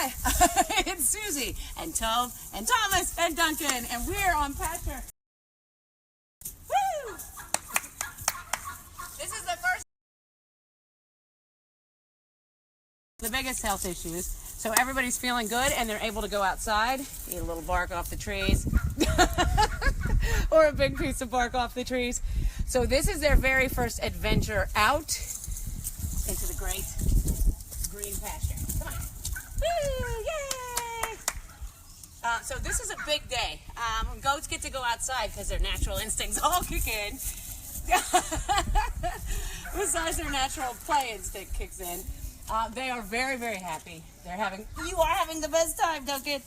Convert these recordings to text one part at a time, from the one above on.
Hi, it's Susie and Tove and Thomas and Duncan, and we're on pasture. Woo! This is the biggest health issues. So everybody's feeling good and they're able to go outside, eat a little bark off the trees, or a big piece of bark off the trees. So this is their very first adventure out into the great green pasture. Come on. Woo! Yay! So this is a big day. Goats get to go outside because their natural instincts all kick in. Besides their natural play instinct kicks in. They are very, very happy. You are having the best time, Duncan.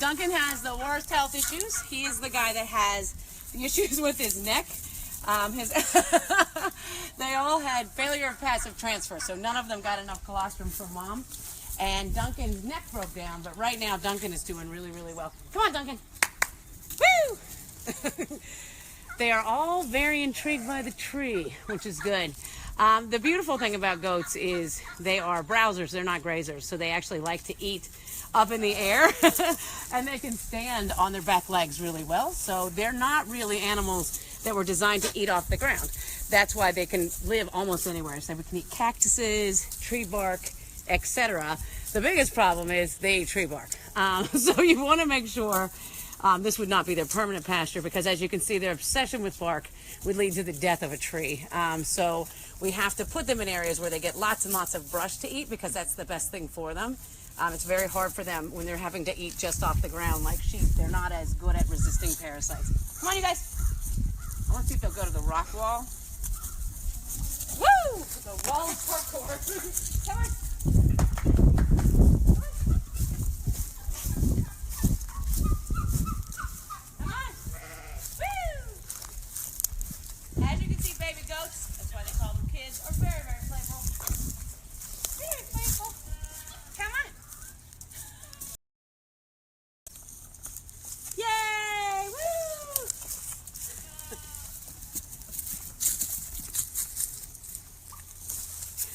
Duncan has the worst health issues. He is the guy that has the issues with his neck. They all had failure of passive transfer, so none of them got enough colostrum from mom. And Duncan's neck broke down, but right now Duncan is doing really, really well. Come on, Duncan. Woo! They are all very intrigued by the tree, which is good. The beautiful thing about goats is they are browsers, they're not grazers, so they actually like to eat up in the air and they can stand on their back legs really well, so they're not really animals that were designed to eat off the ground. That's why they can live almost anywhere. So we can eat cactuses, tree bark, etc. The biggest problem is they eat tree bark. So you want to make sure this would not be their permanent pasture, because as you can see, their obsession with bark would lead to the death of a tree. So we have to put them in areas where they get lots and lots of brush to eat, because that's the best thing for them. It's very hard for them when they're having to eat just off the ground like sheep. They're not as good at resisting parasites. Come on, you guys. I want to see if they'll go to the rock wall. Woo! The wall of parkour. Come on. As you can see, baby goats, that's why they call them kids, are very, very playful. Very playful. Come on. Yay! Woo!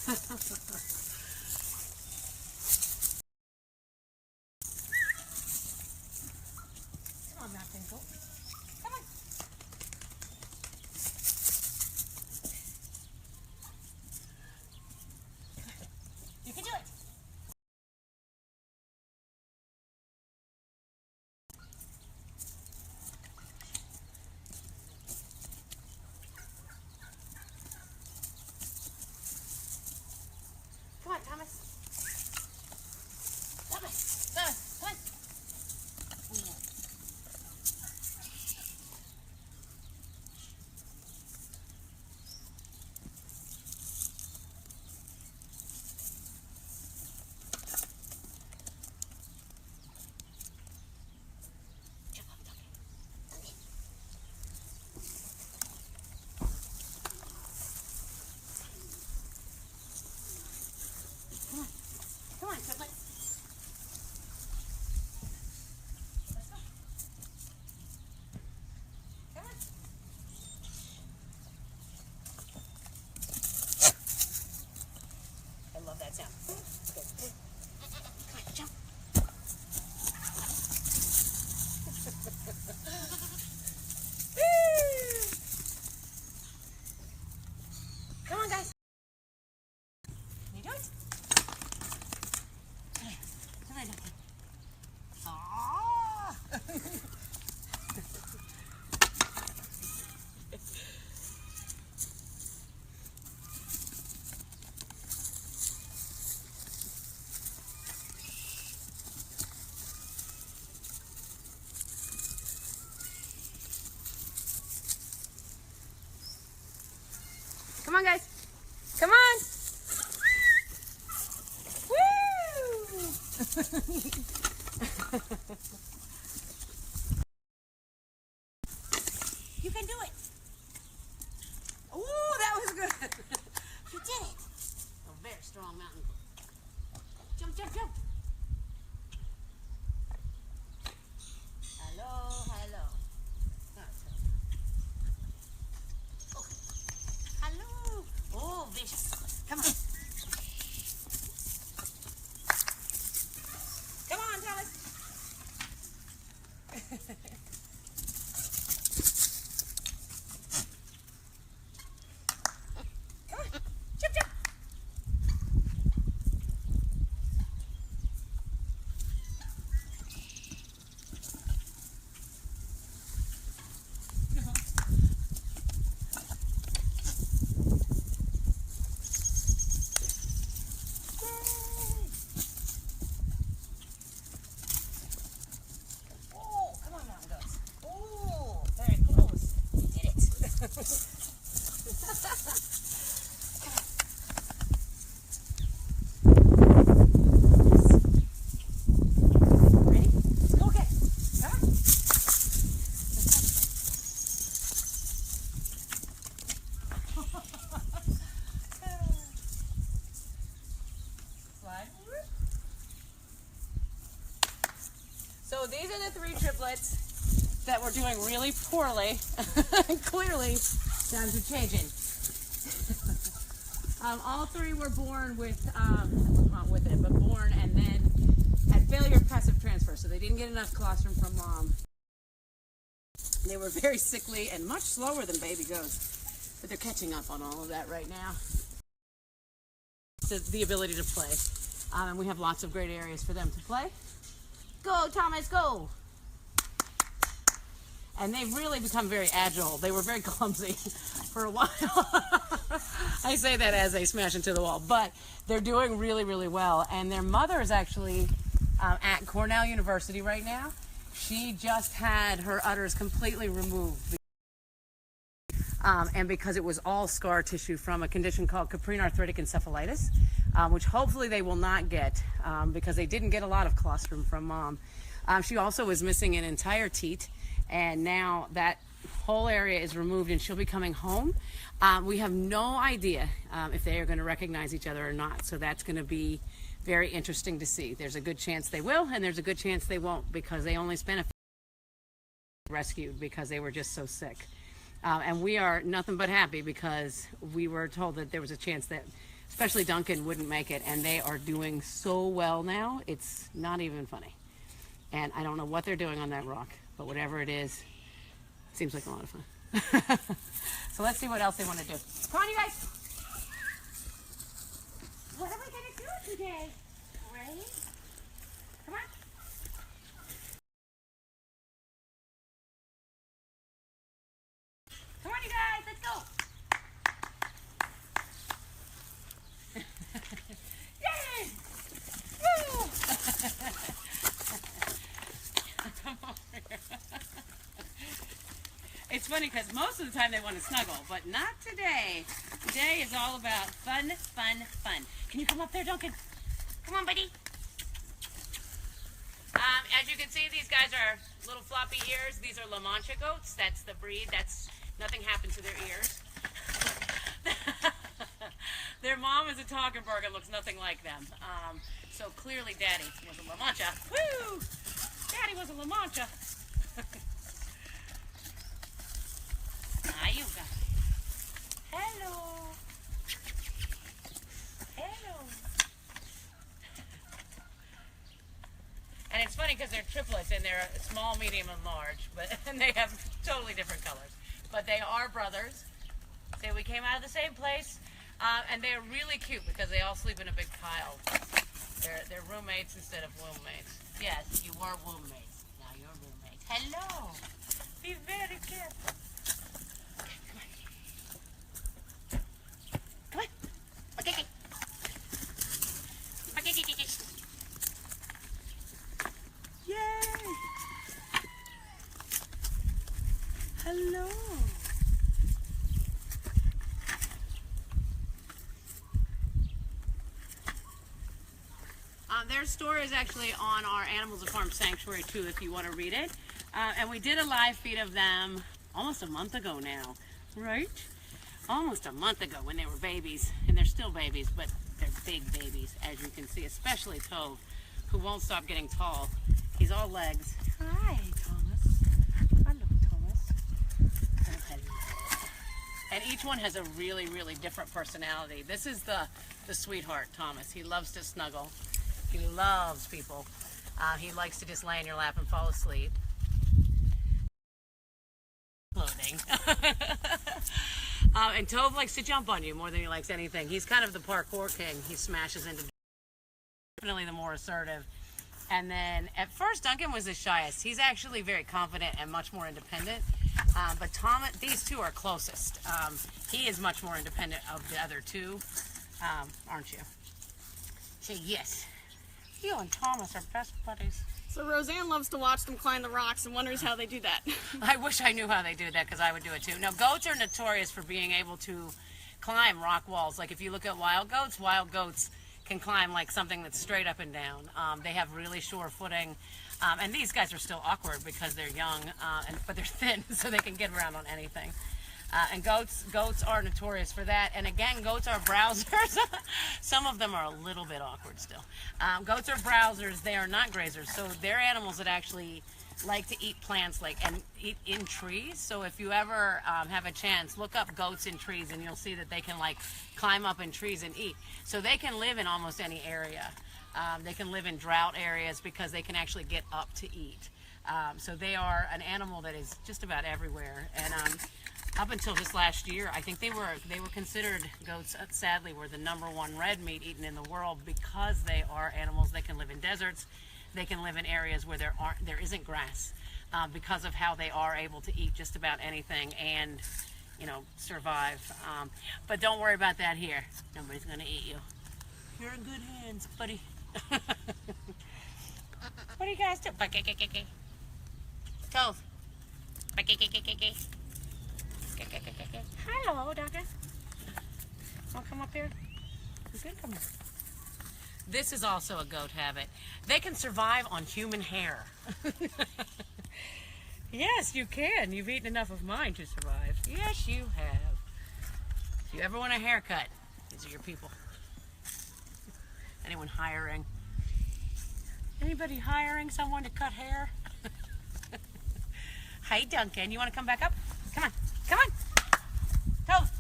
Come on, Matt Pinkle. Come on. You can do it. Come on, Thomas. Thomas, come on. Come on, Triplet. Let's go. Come on. I love that sound. Good. Come on, jump. Come on, guys. Can you do it? Come on, Duncan. Aww. Come on, guys. Come on. Woo! You can do it. Oh, that was good. You did it. A very strong mountain. Jump, jump, jump. Hello, hello. Oh. Hello. Oh, vicious. Come on. So these are the 3 triplets that were doing really poorly. Clearly, times are changing. All 3 were born with, not with it, but born and then had failure of passive transfer. So they didn't get enough colostrum from mom. They were very sickly and much slower than baby goats, but they're catching up on all of that right now. The ability to play, and we have lots of great areas for them to play. Go, Thomas, go! And they've really become very agile. They were very clumsy for a while. I say that as they smash into the wall, but they're doing really, really well. And their mother is actually at Cornell University right now. She just had her udders completely removed. And because it was all scar tissue from a condition called caprine arthritic encephalitis, which hopefully they will not get because they didn't get a lot of colostrum from mom. She also was missing an entire teat, and now that whole area is removed and she'll be coming home. We have no idea if they are going to recognize each other or not, so that's going to be very interesting to see. There's a good chance they will, and there's a good chance they won't, because they only spent a rescued because they were just so sick. And we are nothing but happy because we were told that there was a chance that especially Duncan wouldn't make it, and they are doing so well now, it's not even funny. And I don't know what they're doing on that rock, but whatever it is, seems like a lot of fun. So let's see what else they want to do. Come on, you guys. What are we going to do today? Right? Come on. Come on, you guys, let's go. Yay! Woo! Come over here. It's funny because most of the time they want to snuggle, but not today. Today is all about fun, fun, fun. Can you come up there, Duncan? Come on, buddy. As you can see, these guys are little floppy ears. These are La Mancha goats. That's the breed. Nothing happened to their ears. Their mom is a Toggenburg and looks nothing like them. So clearly Daddy was a La Mancha. Woo! Daddy was a La Mancha. Hi, you guys. Hello. Hello. And it's funny because they're triplets and they're small, medium, and large, and they have totally different colors. But they are brothers. So we came out of the same place, and they're really cute because they all sleep in a big pile. They're roommates instead of womb mates. Yes, you were womb mates. Now you're roommates. Hello. Be very careful. Come on. Okay. Okay. Yay! Hello. Their story is actually on our Animals and Farm Sanctuary too, if you want to read it. And we did a live feed of them almost a month ago now, right? Almost a month ago when they were babies, and they're still babies, but they're big babies, as you can see, especially Tove, who won't stop getting tall. He's all legs. Hi, Thomas. Hello, Thomas. Oh, hello. And each one has a really, really different personality. This is the sweetheart, Thomas. He loves to snuggle. He loves people. He likes to just lay in your lap and fall asleep. Floating. And Tove likes to jump on you more than he likes anything. He's kind of the parkour king. He smashes into, definitely the more assertive. And then at first Duncan was the shyest. He's actually very confident and much more independent. But Thomas, these two are closest. He is much more independent of the other two, aren't you? Say yes. You and Thomas are best buddies. So Roseanne loves to watch them climb the rocks and wonders how they do that. I wish I knew how they do that because I would do it too. Now, goats are notorious for being able to climb rock walls. Like if you look at wild goats can climb like something that's straight up and down. They have really sure footing. And these guys are still awkward because they're young, but they're thin, so they can get around on anything. And goats are notorious for that. And again, goats are browsers. Some of them are a little bit awkward still. Goats are browsers. They are not grazers. So they're animals that actually like to eat plants and eat in trees. So if you ever have a chance, look up goats in trees and you'll see that they can climb up in trees and eat. So they can live in almost any area. They can live in drought areas because they can actually get up to eat. So they are an animal that is just about everywhere. And up until this last year, I think they were considered, goats sadly were the #1 red meat eaten in the world because they are animals that can live in deserts. They can live in areas where there isn't grass because of how they are able to eat just about anything and survive. But don't worry about that here. Nobody's gonna eat you. You're in good hands, buddy. What do you guys do? Tove. Hello, Duncan. Want to come up here? You can come here. This is also a goat habit. They can survive on human hair. Yes, you can. You've eaten enough of mine to survive. Yes, you have. If you ever want a haircut, these are your people. Anyone hiring? Anybody hiring someone to cut hair? Hi, Duncan. You want to come back up? Come on. Come on. Tove.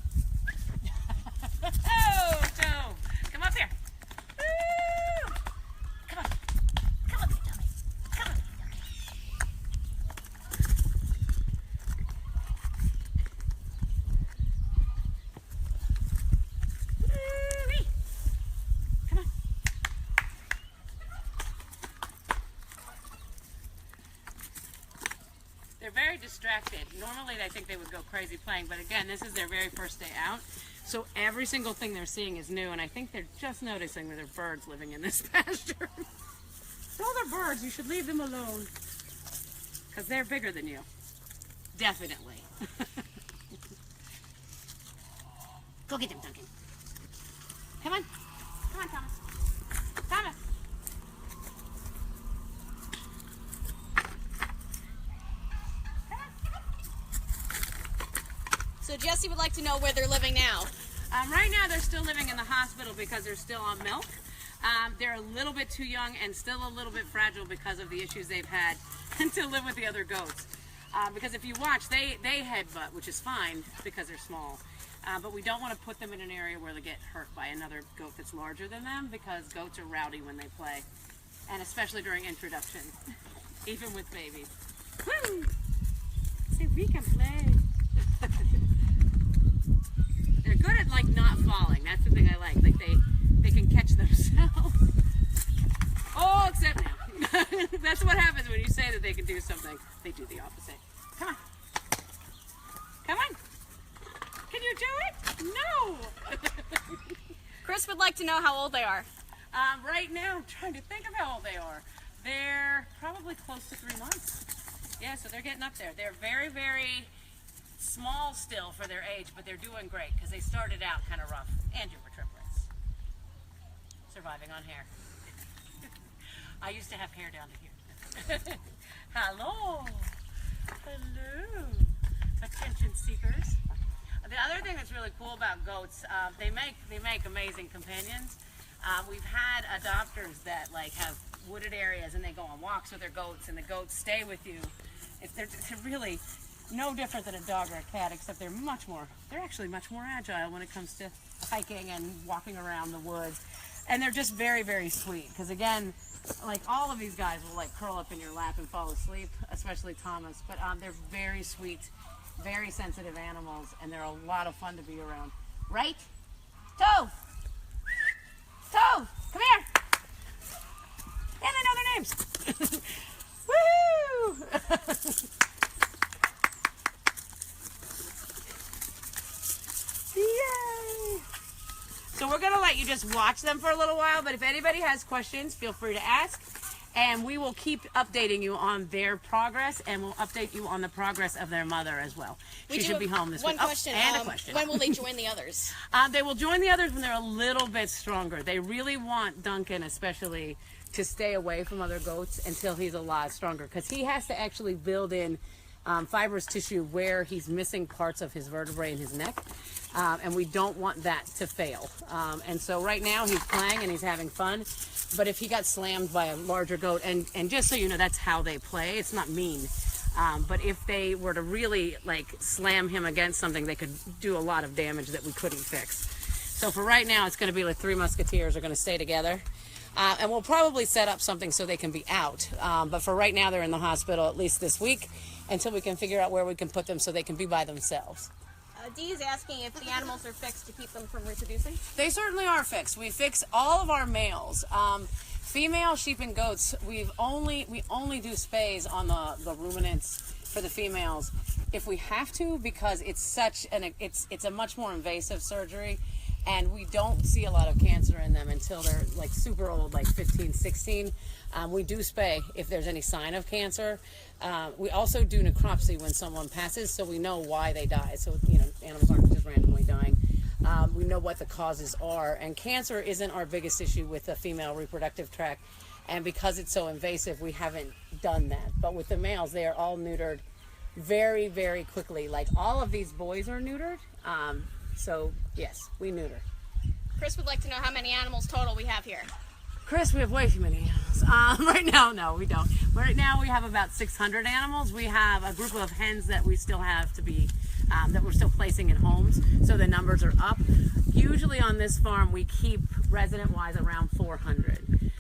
Oh, Tove. Come up here. Woo! Come on. Come on, Tove. Come on. Woo-wee. Come on. They're very distracted. Normally I think they would go crazy playing, but again, this is their very first day out. So every single thing they're seeing is new, and I think they're just noticing that there are birds living in this pasture. Well, they're birds. You should leave them alone. Because they're bigger than you. Definitely. Go get them, Duncan. Come on. Come on, Thomas. Thomas. So Jesse would like to know where they're living now. Right now they're still living in the hospital because they're still on milk. They're a little bit too young and still a little bit fragile because of the issues they've had to live with the other goats. Because if you watch, they headbutt, which is fine because they're small. But we don't want to put them in an area where they get hurt by another goat that's larger than them because goats are rowdy when they play. And especially during introduction, even with babies. Woo! See, we can play. They're good at not falling. That's the thing I like. They can catch themselves. Oh, except now. That's what happens when you say that they can do something. They do the opposite. Come on. Come on. Can you do it? No. Chris would like to know how old they are. Right now, I'm trying to think of how old they are. They're probably close to 3 months. Yeah, so they're getting up there. They're very, very small still for their age, but they're doing great because they started out kind of rough. And you were triplets. Surviving on hair. I used to have hair down to here. Hello. Hello. Attention seekers. The other thing that's really cool about goats, they make amazing companions. We've had adopters that have wooded areas and they go on walks with their goats and the goats stay with you. They're really no different than a dog or a cat, except they're actually much more agile when it comes to hiking and walking around the woods. And they're just very, very sweet. Because again, all of these guys will curl up in your lap and fall asleep, especially Thomas. But they're very sweet, very sensitive animals, and they're a lot of fun to be around. Right? Tove! Tove! Come here! And they know their names! Woo! Yay! So we're going to let you just watch them for a little while, but if anybody has questions, feel free to ask, and we will keep updating you on their progress, and we'll update you on the progress of their mother as well. She should be home this week. One question. And a question. When will they join the others? They will join the others when they're a little bit stronger. They really want Duncan, especially, to stay away from other goats until he's a lot stronger, because he has to actually build in fibrous tissue where he's missing parts of his vertebrae in his neck. And we don't want that to fail. And so right now he's playing and he's having fun. But if he got slammed by a larger goat, and just so you know, that's how they play. It's not mean. But if they were to really like slam him against something, they could do a lot of damage that we couldn't fix. So for right now, it's going to be like Three Musketeers are going to stay together. And we'll probably set up something so they can be out. But for right now, they're in the hospital at least this week until we can figure out where we can put them so they can be by themselves. Dee is asking if the animals are fixed to keep them from reproducing. They certainly are fixed. We fix all of our males. Female sheep and goats, we only do spays on the ruminants for the females if we have to, because it's a much more invasive surgery, and we don't see a lot of cancer in them until they're like super old, like 15, 16. We do spay if there's any sign of cancer. We also do necropsy when someone passes, so we know why they die. So, you know, animals aren't just randomly dying. We know what the causes are, and cancer isn't our biggest issue with the female reproductive tract, and because it's so invasive, we haven't done that. But with the males, they are all neutered very, very quickly. Like all of these boys are neutered, so yes, we neuter. Chris would like to know how many animals total we have here. Chris, we have way too many animals. Right now, no, we don't. Right now, we have about 600 animals. We have a group of hens that we still have to be, that we're still placing in homes, so the numbers are up. Usually on this farm, we keep resident-wise around 400,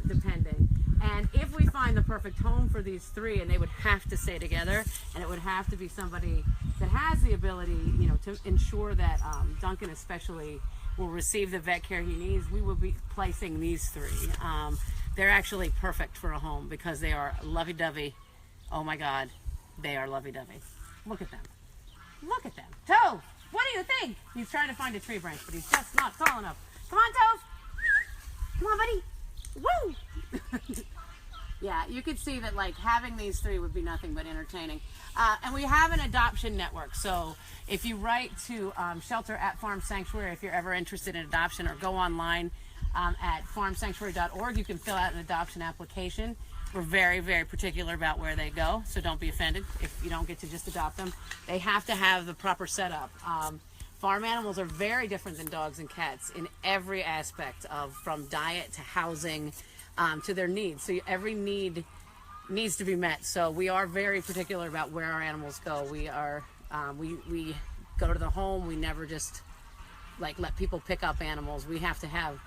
depending. And if we find the perfect home for these three, and they would have to stay together, and it would have to be somebody that has the ability, you know, to ensure that Duncan especially will receive the vet care he needs, we will be placing these three. They're actually perfect for a home because they are lovey-dovey. Oh my God, they are lovey-dovey. Look at them. Look at them. Tove, what do you think? He's trying to find a tree branch, but he's just not tall enough. Come on, Tove. Come on, buddy. Woo! Yeah, you could see that like having these three would be nothing but entertaining. And we have an adoption network. So if you write to Shelter at Farm Sanctuary, if you're ever interested in adoption, or go online at farmsanctuary.org, you can fill out an adoption application. We're very, very particular about where they go, so don't be offended if you don't get to just adopt them. They have to have the proper setup. Farm animals are very different than dogs and cats in every aspect of from diet to housing to their needs. So every need needs to be met. So we are very particular about where our animals go. We are we go to the home. We never just like let people pick up animals. We have to have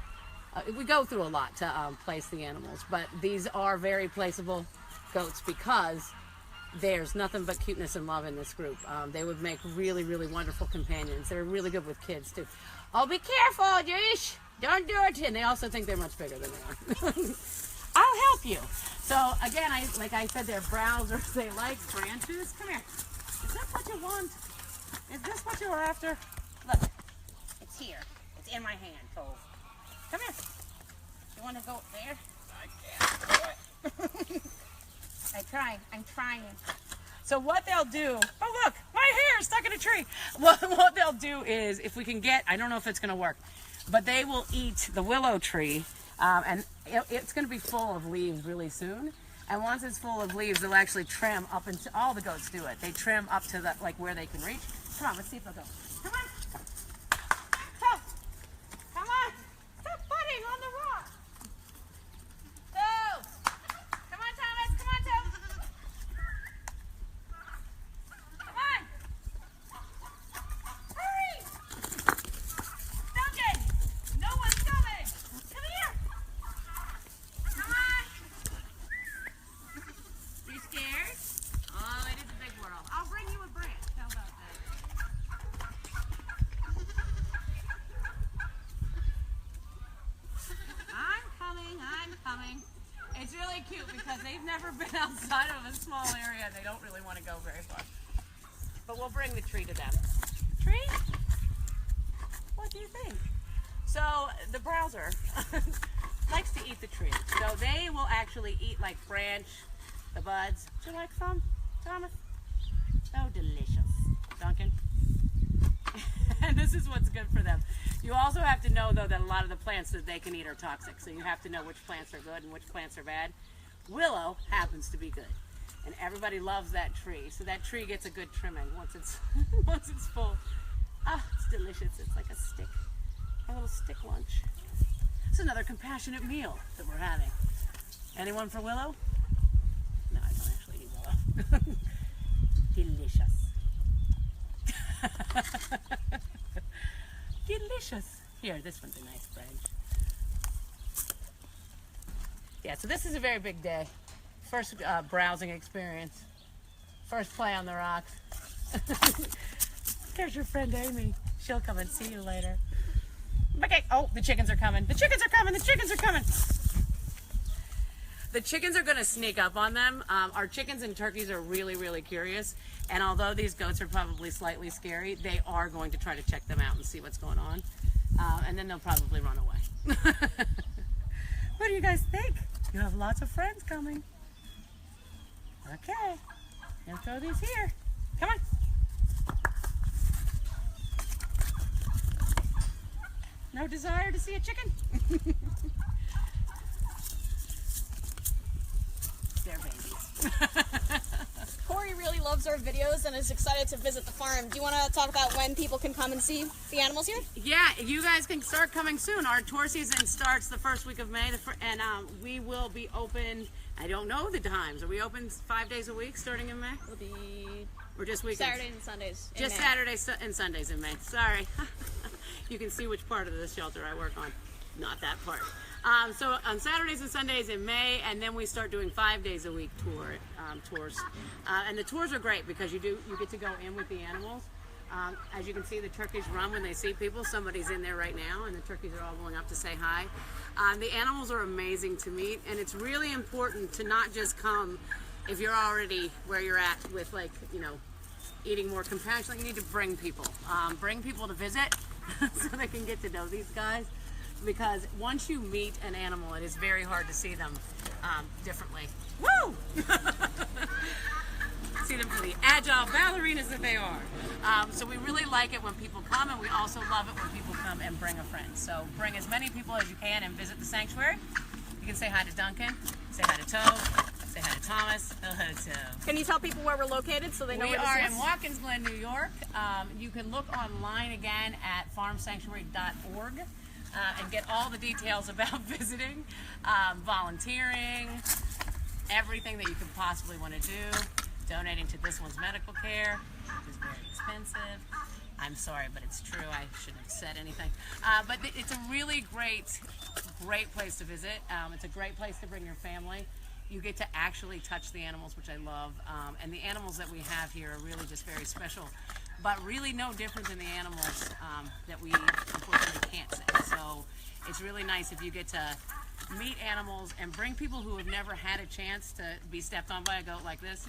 we go through a lot to place the animals, but these are very placeable goats because there's nothing but cuteness and love in this group. They would make really, really wonderful companions. They're really good with kids too. Oh, be careful, Josh. Don't do it. And they also think they're much bigger than they are. I'll help you. So again, like I said, they're browsers. They like branches. Come here. Is this what you want? Is this what you're after? Look, it's here. It's in my hand, Tove. Come here. You want to go there? I can't. I'm trying. So what they'll do, oh look, my hair is stuck in a tree. What they'll do is, if we can get, I don't know if it's gonna work, but they will eat the willow tree, and it's gonna be full of leaves really soon. And once it's full of leaves, they'll actually trim up into, all the goats do it. They trim up to the, like where they can reach. Come on, let's see if they'll go. Come on. Come on. Stop butting on the rock. Go. Come on, Thomas. Come on, Thomas. Come on. Hurry. Duncan. No one's coming. Come here. Come on. You scared? Oh, it is a big world. I'll bring you a branch. How about that? I'm coming. It's really cute because they've never been outside of a small area and they don't really want to go very far. But we'll bring the tree to them. Tree? What do you think? So the browser likes to eat the tree. So they will actually eat like branch, the buds. Would you like some, Thomas? So delicious. Duncan? And this is what's good for them. You also have to know, though, that a lot of the plants that they can eat are toxic. So you have to know which plants are good and which plants are bad. Willow happens to be good. and everybody loves that tree. So that tree gets a good trimming once it's once it's full. Ah, it's delicious. It's like a stick, a little stick lunch. It's another compassionate meal that we're having. Anyone for Willow? No, I don't actually eat Willow. Delicious. Delicious. Here, this one's a nice branch. Yeah, so this is a very big day. First browsing experience. First play on the rocks. There's your friend Amy. She'll come and see you later. Okay. Oh, the chickens are coming. The chickens are coming. The chickens are coming. The chickens are going to sneak up on them. Our chickens and turkeys are really, really curious. And although these goats are probably slightly scary, they are going to try to check them out and see what's going on. And then they'll probably run away. What do you guys think? You have lots of friends coming. Okay. And throw these here. Come on. No desire to see a chicken? They're babies. Corey really loves our videos and is excited to visit the farm. Do you want to talk about when people can come and see the animals here? Yeah, you guys can start coming soon. Our tour season starts the first week of May, and we will be open. I don't know the times. Are we open 5 days a week starting in May? It'll be or just weekends? Saturdays and Sundays. Just Saturdays and Sundays in May. Sorry. You can see which part of the shelter I work on. Not that part. So on Saturdays and Sundays in May, and then we start doing 5 days a week tours. And the tours are great because you get to go in with the animals. As you can see, the turkeys run when they see people. Somebody's in there right now, and the turkeys are all going up to say hi. The animals are amazing to meet, and it's really important to not just come if you're already where you're at with, like, you know, eating more compassionately. You need to bring people. Bring people to visit so they can get to know these guys. Because once you meet an animal, it is very hard to see them differently. Woo! See them for the agile ballerinas that they are. So we really like it when people come, and we also love it when people come and bring a friend. So bring as many people as you can and visit the sanctuary. You can say hi to Duncan, say hi to Tove, say hi to Thomas. Hello, Tove. Can you tell people where we're located so they know We where this are is? in Watkins Glen, New York. You can look online again at farmsanctuary.org. And get all the details about visiting, volunteering, everything that you could possibly want to do, donating to this one's medical care, which is very expensive. I'm sorry, but it's true. I shouldn't have said anything. But it's a really great place to visit. It's a great place to bring your family. You get to actually touch the animals, which I love. And the animals that we have here are really just very special, but really no different than the animals that we unfortunately can't see. So it's really nice if you get to meet animals and bring people who have never had a chance to be stepped on by a goat like this.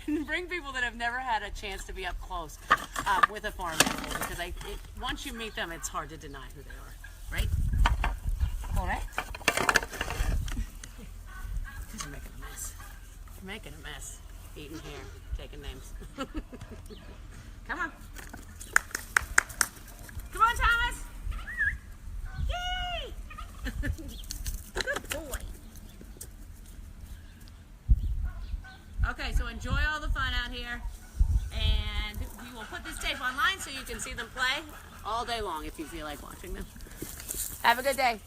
And bring people that have never had a chance to be up close with a farm animal, because once you meet them, it's hard to deny who they are, right? All right. You're making a mess. You're making a mess. Eating here, taking names. Come on. Come on, Thomas. Yay! Good boy. Okay, so enjoy all the fun out here. And we will put this tape online so you can see them play all day long if you feel like watching them. Have a good day.